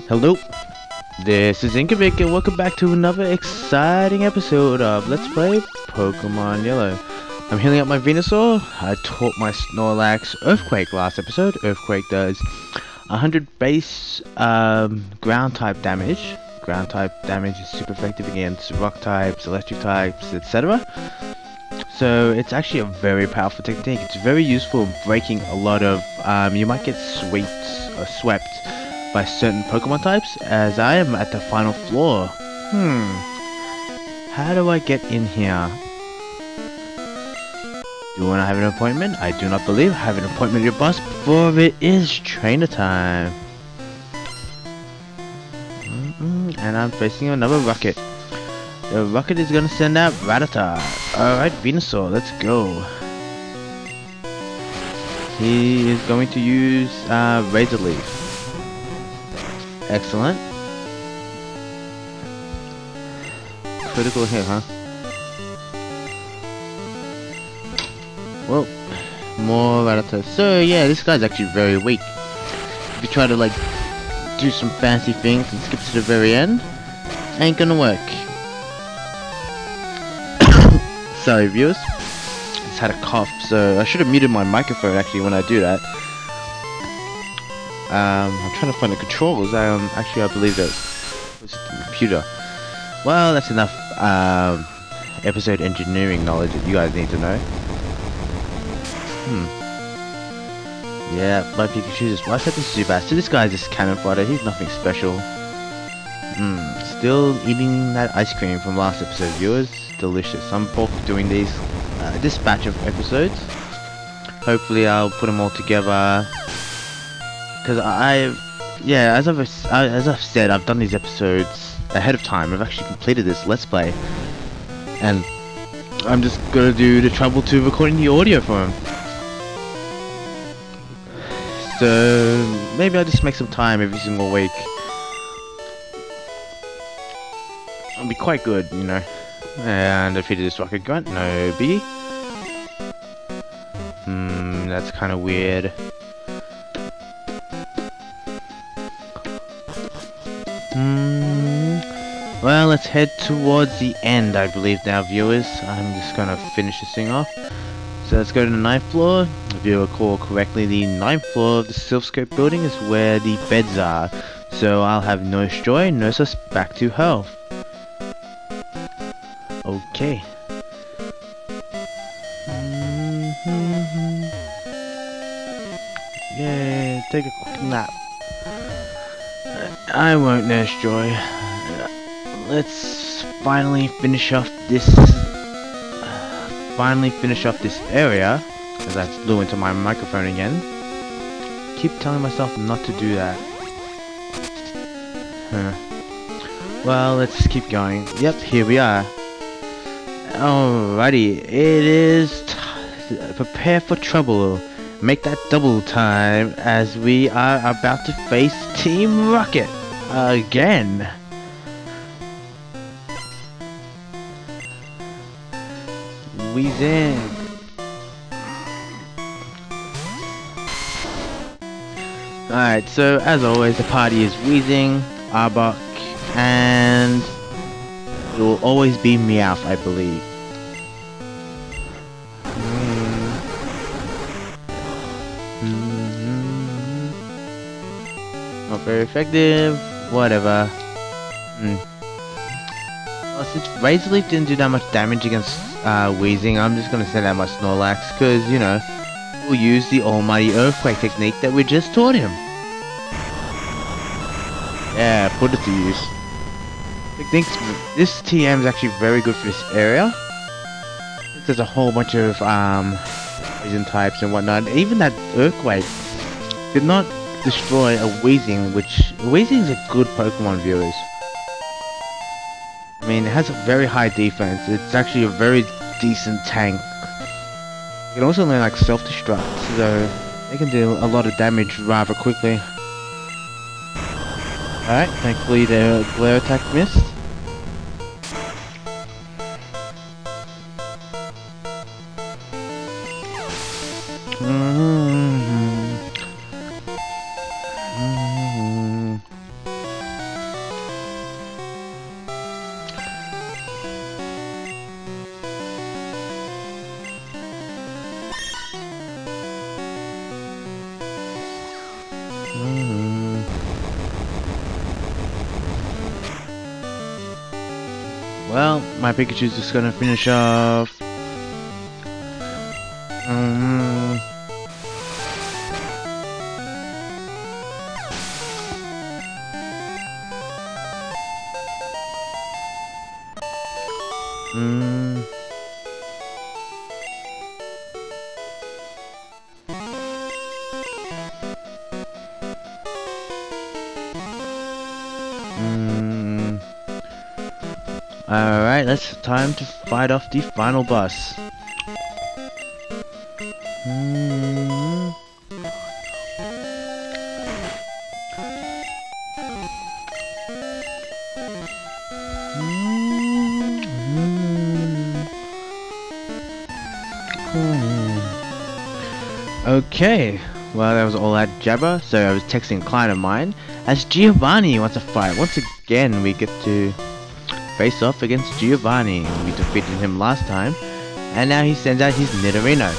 Hello, this is Incubic and welcome back to another exciting episode of Let's Play Pokemon Yellow. I'm healing up my Venusaur. I taught my Snorlax Earthquake last episode. Earthquake does 100 base ground type damage. Ground type damage is super effective against rock types, electric types, etc. So it's actually a very powerful technique. It's very useful in breaking a lot of, you might get swept by certain Pokemon types, as I am at the final floor. How do I get in here? Do I have an appointment? I do not believe I have an appointment with your boss before it is trainer time. And I'm facing another Rocket. The Rocket is gonna send out Rattata. Alright, Venusaur, let's go. He is going to use Razor Leaf. Excellent. Critical hit, huh? Well, more Rattata. So yeah, this guy's actually very weak. If you try to like do some fancy things and skip to the very end, ain't gonna work. Sorry viewers, just had a cough, so I should have muted my microphone actually when I do that. I'm trying to find the controls. Actually I believe that was the computer. Well, that's enough episode engineering knowledge that you guys need to know. Yeah, my Pikachu just wipes out the Zubat. So this guy's just cannon fodder, he's nothing special. Still eating that ice cream from last episode, viewers. Delicious. I'm both doing these this batch of episodes. Hopefully I'll put them all together. Because as I've said, I've done these episodes ahead of time. I've actually completed this Let's Play, and I'm just gonna do the trouble to recording the audio for him. So maybe I'll just make some time every single week. It'll be quite good, you know. And defeated this Rocket Grunt, no biggie. That's kind of weird. Well, let's head towards the end, I believe now, viewers. I'm just gonna finish this thing off. So let's go to the 9th floor. If you recall correctly, the 9th floor of the Silph Scope building is where the beds are. So I'll have Nurse Joy nurse us back to health. Okay. Yeah, take a quick nap. I won't, Nurse Joy. Let's finally finish off this. Area, because I flew into my microphone again. Keep telling myself not to do that. Well, let's keep going. Yep, here we are. Alrighty, it is prepare for trouble. Make that double time, as we are about to face Team Rocket again. Wheezing. Alright, so as always, the party is Wheezing, Arbok, and it will always be Meowth, I believe. Not very effective. Whatever. Well, since Razor Leaf didn't do that much damage against Wheezing, I'm just gonna send out my Snorlax, because, you know, we'll use the almighty Earthquake technique that we just taught him. Yeah, put it to use. This TM is actually very good for this area. There's a whole bunch of poison types and whatnot. Even that Earthquake did not destroy a Weezing, which Weezing is a good Pokemon, viewers. I mean, it has a very high defense. It's actually a very decent tank. You can also learn like self-destruct, so they can do a lot of damage rather quickly. Alright, thankfully the glare attack missed. Well, my Pikachu's just gonna finish off. Alright, it's time to fight off the final boss. Okay, well that was all that jabber, so I was texting a client of mine as Giovanni wants to fight. Once again we get to face off against Giovanni. We defeated him last time, and now he sends out his Nidorino.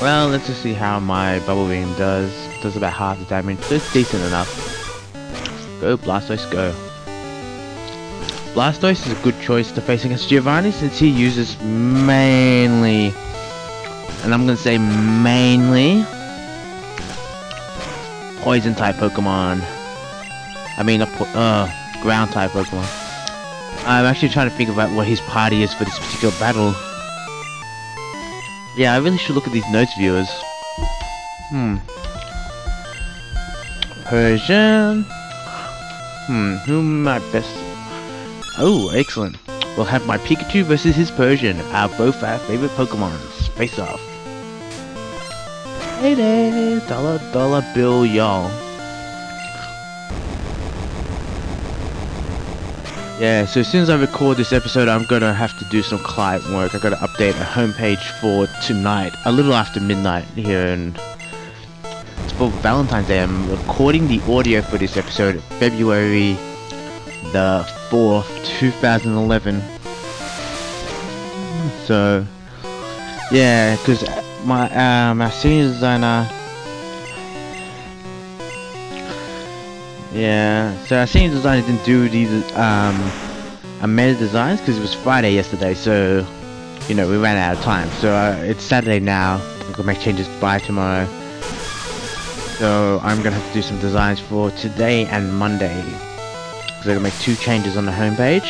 Well, let's just see how my Bubble Beam does. Does about half the damage, so it's decent enough. Go Blastoise, go. Blastoise is a good choice to face against Giovanni since he uses mainly, and I'm gonna say mainly, poison type Pokemon. I mean, ground type Pokemon. I'm actually trying to think about what his party is for this particular battle. Yeah, I really should look at these notes, viewers. Persian. Who might best? Oh, excellent. We'll have my Pikachu versus his Persian. Both our favorite Pokemons. Face off. Hey there, dollar bill, y'all. Yeah, so as soon as I record this episode, I'm gonna have to do some client work. I gotta update a homepage for tonight, a little after midnight here, and it's for Valentine's Day. I'm recording the audio for this episode, February the 4th, 2011. So, yeah, because my senior designer. Yeah, so our senior designer didn't do these meta designs because it was Friday yesterday, so you know we ran out of time. So it's Saturday now. I'm gonna make changes by tomorrow. So I'm gonna have to do some designs for today and Monday. So I'm gonna make 2 changes on the homepage.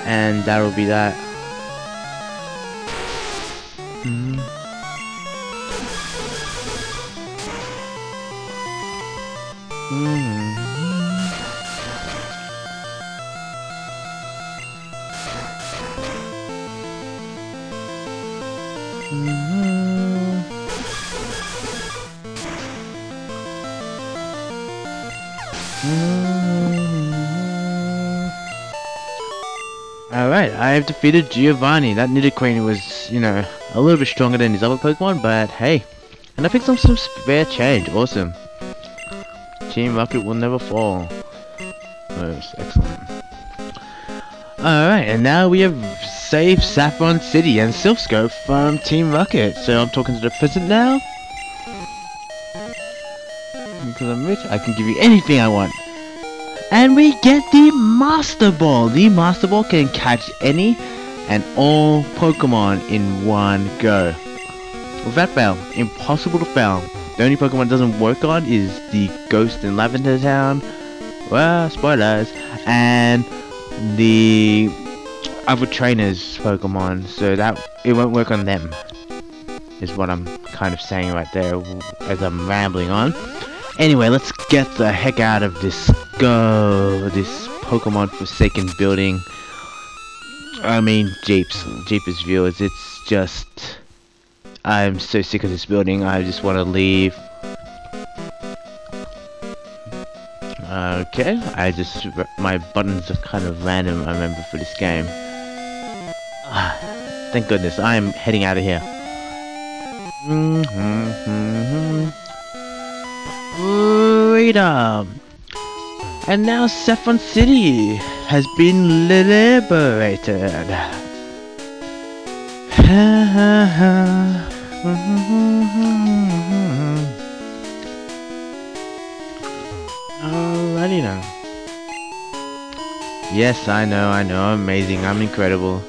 And that'll be that. Alright, I have defeated Giovanni. That Nidoqueen was, you know, a little bit stronger than his other Pokemon, but hey. And I picked up some spare change. Awesome. Team Rocket will never fall. That's excellent. Alright, and now we have saved Saffron City and Silph Scope from Team Rocket. So I'm talking to the president now. Because I'm rich, I can give you anything I want. And we get the Master Ball. The Master Ball can catch any and all Pokemon in one go. Without fail, impossible to fail. The only Pokemon it doesn't work on is the Ghost in Lavender Town. Well, spoilers. And the other trainers Pokemon. So that it won't work on them. Is what I'm kind of saying right there as I'm rambling on. Anyway, let's get the heck out of this this Pokemon Forsaken building. I mean, Jeepers viewers, it's just, I'm so sick of this building, I just want to leave. Okay, my buttons are kind of random, I remember, for this game. Thank goodness, I'm heading out of here. Freedom! And now Saffron City has been liberated. Yes, I know, I'm amazing, I'm incredible.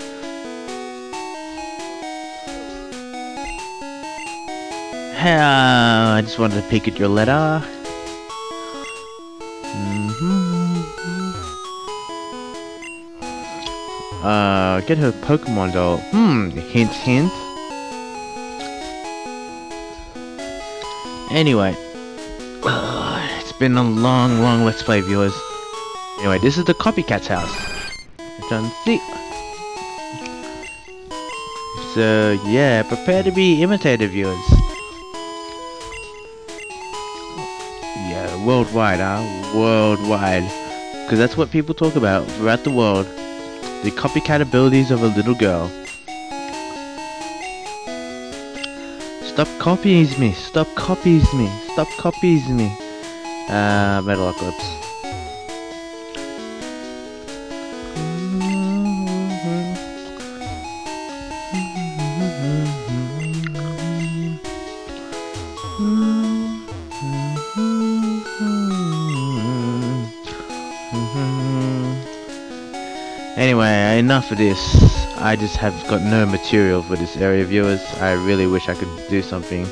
I just wanted to peek at your letter. Get her Pokemon doll. Hint, hint. Anyway. It's been a long Let's Play, viewers. Anyway, this is the Copycat's house. So, yeah, prepare to be imitated, viewers. Yeah, worldwide, worldwide. Because that's what people talk about throughout the world. The copycat abilities of a little girl. Stop copying me, stop copying me, stop copying me. Metalocalypse. Anyway, enough of this. I just have got no material for this area, viewers. I really wish I could do something.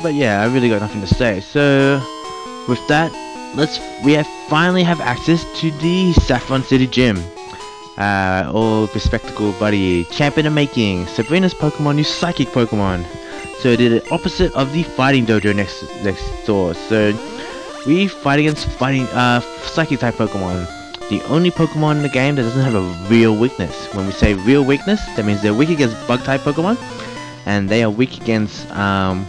But yeah, I really got nothing to say. So with that, we finally have access to the Saffron City Gym. All bespectacled buddy, champion of making, Sabrina's Pokemon, new psychic Pokemon. So they're the opposite of the fighting dojo next door. So we fight against psychic type Pokemon. The only Pokemon in the game that doesn't have a real weakness. When we say real weakness, that means they're weak against bug type Pokemon, and they are weak against bug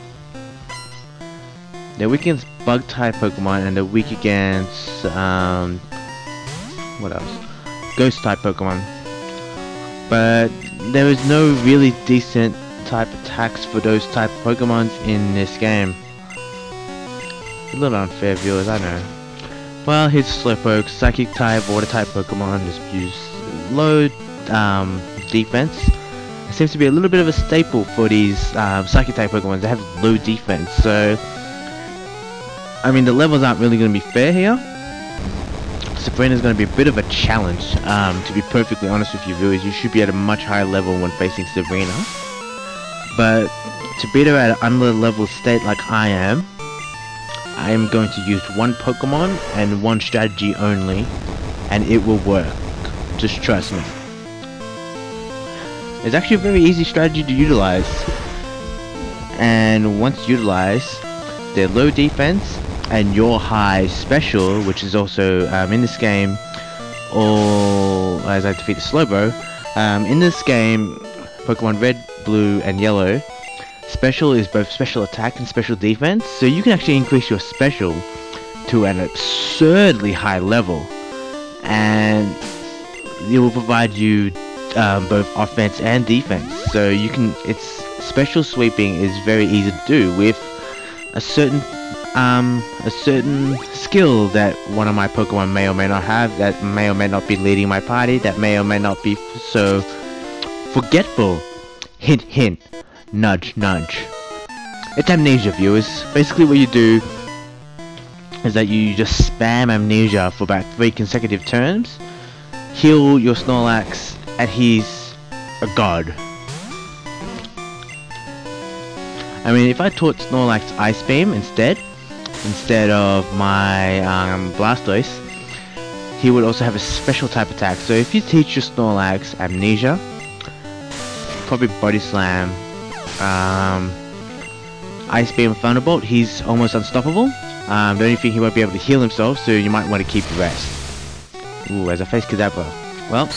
type Pokemon, and they're weak against what else? Ghost type Pokemon. But there is no really decent type attacks for those type of Pokemons in this game. A little unfair, viewers, I know. Well, here's Slowpoke, psychic type, water type Pokemon, just use low defense. It seems to be a little bit of a staple for these psychic type Pokemon. They have low defense, so I mean the levels aren't really going to be fair here. Sabrina's going to be a bit of a challenge. To be perfectly honest with you, viewers, you should be at a much higher level when facing Sabrina. But to beat her at an under level state like I am going to use one Pokemon and one strategy only, and it will work. Just trust me. It's actually a very easy strategy to utilize. And once utilized, they're low defense and your high special, which is also in this game, or as I defeat the Slowbro. In this game, Pokemon Red, Blue, and Yellow, special is both special attack and special defense, so you can actually increase your special to an absurdly high level, and it will provide you both offense and defense. So you can, its special sweeping is very easy to do with a certain skill that one of my Pokemon may or may not have, that may or may not be leading my party, that may or may not be so forgetful. Hint, hint. Nudge, nudge. It's amnesia, viewers. Basically what you do is that you just spam amnesia for about 3 consecutive turns, heal your Snorlax, and he's a god. I mean, if I taught Snorlax Ice Beam instead of my Blastoise, he would also have a special type attack. So if you teach your Snorlax Amnesia, probably Body Slam, Ice Beam, Thunderbolt, he's almost unstoppable. The only thing, he won't be able to heal himself, so you might want to keep the rest. Ooh, as I face Kadabra. Well,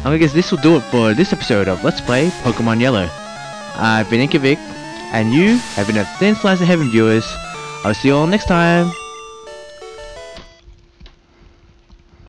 I guess this will do it for this episode of Let's Play Pokemon Yellow. I've been Inkovic, and you have been a Thin Slice of Heaven, viewers. I'll see you all next time.